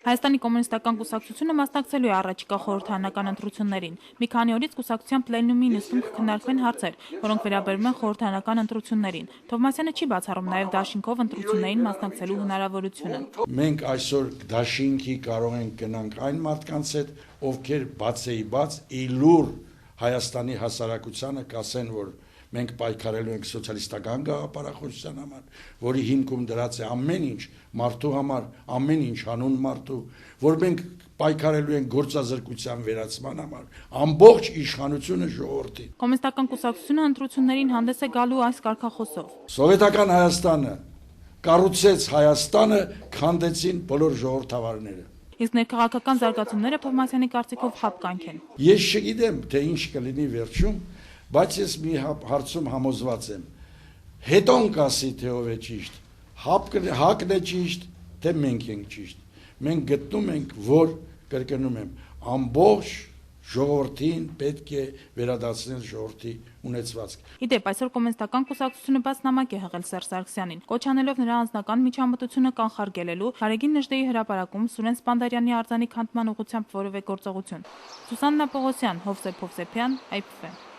Հայաստանի կոմունիստական կուսակցությունը մասնակցելու է առաջիկա խորհրդարանական ընտրություններին։ Մի քանի օրից կուսակցության պլենումի նիստում կքննարկվեն հարցեր, որոնք վերաբերում են խորհրդարանական ընտրություններին։ Թովմասյանը չի բացառում նաև դաշինքով ընտրություններին մասնակցելու հնարավորությունը։ Մենք այսօր դաշինքի կարող ենք գնանք այն մարդկանց հետ, ովքեր բաց իլուր Հայաստանի հասարակությանը կասեն, որ մենք պայքարելու ենք սոցիալիստական գաղափարախոսության համար, որի հիմքում դրած է ամեն ինչ մարդու համար, ամեն ինչ հանուն մարդու, որ մենք պայքարելու ենք գործազրկության վերացման համար, ամբողջ իշխանությունը ժողովրդի։ Կոմունիստական կուսակցությունը ընտրություններին հանդես է գալու այս կարգախոսով։ Սովետական Հայաստանը կառուցեց Հայաստանը, քանդեցին բոլոր ժողովրդավարները։ Իսկ ներքաղաքական զարգացումները Թովմասյանի կարծիքով խապկանք են։ Ես չգիտեմ, թե ինչ կլինի վերջում, բայց ես մի հարցում համոզված եմ։ Հետոն կասի, թե ով է ճիշտ, հակն է ճիշտ, թե մենք ենք ճիշտ։ Մենք գտնում ենք, որ կրկնում եմ, ամբողջ ժողովրդին պետք է վերադարձնել ժողովրդի ունեցվածքը։ Իդեպ, այսօր կոմունիստական կուսակցությունը բաց նամակ է հղել Սերժ Սարգսյանին, կոչ անելով նրա անձնական միջամտությունը կանխարգելելու, Գարեգին Նժդեի հրապարակում Սուրեն Սպանդարյանի արձանի քանդման ուղղությամբ որևէ գործողություն։ Սուսաննա Պողոսյան, Հովսեփ Հովսեփյան, IPV